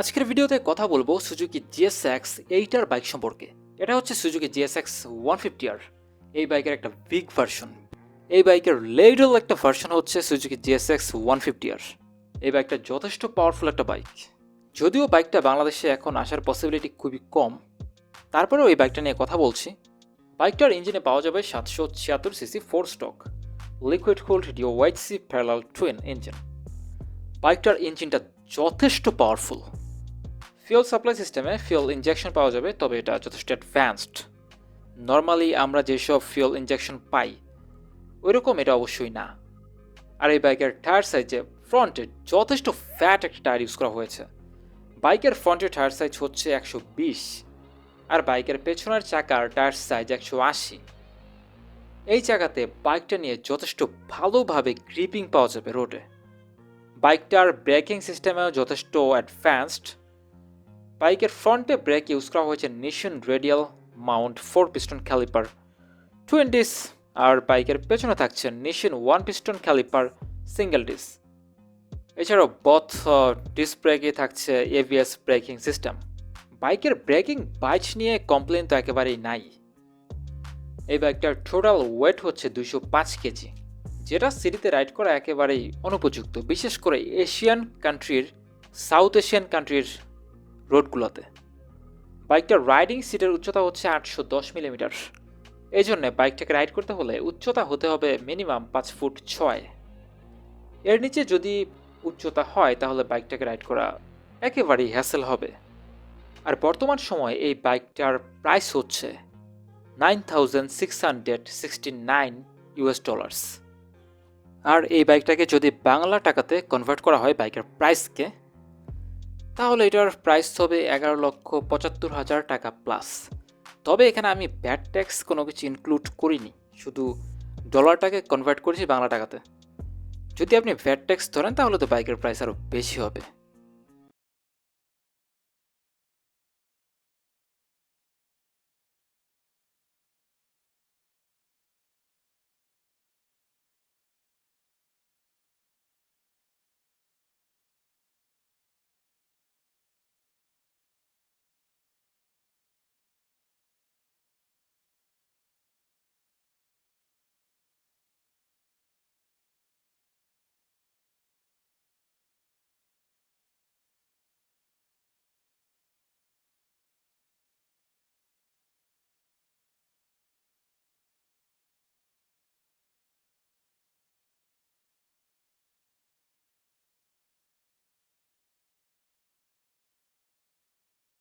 আজকের ভিডিওতে কথা বলবো সুজুকি জিএসএক্স 8 বাইক সম্পর্কে। এটা হচ্ছে সুজুকি জিএসএক্স 150R। এই বাইকের একটা বিগ ভার্সন। এই বাইকের লেডল একটা ভার্সন হচ্ছে সুজুকি জিএসএক্স 150R। এই বাইকটা যথেষ্ট পাওয়ারফুল একটা বাইক। যদিও বাইকটা বাংলাদেশে এখন আসার পসিবিলিটি খুবই কম, তারপরেও এই বাইকটা নিয়ে কথা বলছি। বাইকটার ইঞ্জিনে পাওয়া যাবে 776cc 4 স্টক লিকুইড কুলড ডিওয়াইসি প্যারালাল টুইন ইঞ্জিন। বাইকটার ইঞ্জিনটা যথেষ্ট পাওয়ারফুল। ফিউল সাপ্লাই সিস্টেমে ফিউল ইনজেকশন পাওয়া যাবে, তবে এটা যথেষ্ট অ্যাডভান্সড। নর্মালি আমরা যেসব ফিউল ইনজেকশন পাই ওইরকম এটা অবশ্যই না। আর এই বাইকের টায়ার সাইজে ফ্রন্টে যথেষ্ট ফ্যাট একটা টায়ার ইউজ করা হয়েছে। বাইকের ফ্রন্টের টায়ার সাইজ হচ্ছে 120, আর বাইকের পেছনের চাকার টায়ার সাইজ 180। এই জায়গাতে বাইকটা নিয়ে যথেষ্ট ভালোভাবে গ্রিপিং পাওয়া যাবে রোডে। বাইকটার ব্রেকিং সিস্টেমেও যথেষ্ট অ্যাডভান্সড। বাইকের ফ্রন্টে ব্রেক ইউজ করা হয়েছে Nissin radial mount 4 piston caliper 20, আর বাইকের পেছনে থাকছে Nissin 1 piston caliper single disc. এছাড়াও বথ ডিস্ক ব্রেকে থাকছে এবিএস ব্রেকিং সিস্টেম। বাইকের ব্রেকিং বাইচ নিয়ে কমপ্লেন তো একেবারেই নাই। এই বাইকটার টোটাল ওয়েট হচ্ছে 205 কেজি, যেটা সিটিতে রাইড করা একেবারেই অনুপযুক্ত, বিশেষ করে সাউথ এশিয়ান কান্ট্রির রোডগুলোতে। বাইকটার রাইডিং সিটের উচ্চতা হচ্ছে 810 মিলিমিটার। এই জন্য বাইকটাকে রাইড করতে হলে উচ্চতা হতে হবে মিনিমাম 5 ফুট 6। এর নিচে যদি উচ্চতা হয় তাহলে বাইকটাকে রাইড করা একেবারেই হ্যাসেল হবে। আর বর্তমান সময়ে এই বাইকটার প্রাইস হচ্ছে $9,669। আর এই বাইকটাকে যদি বাংলা টাকাতে কনভার্ট করা হয় বাইকের প্রাইসকে, তাহলে এটার প্রাইস হবে 11,75,000 টাকা প্লাস। তবে এখানে আমি ভ্যাট ট্যাক্স কোনো কিছু ইনক্লুড করিনি, শুধু ডলারটাকে কনভার্ট করেছি বাংলা টাকাতে। যদি আপনি ভ্যাট ট্যাক্স ধরেন তাহলে তো বাইকের প্রাইস আরও বেশি হবে।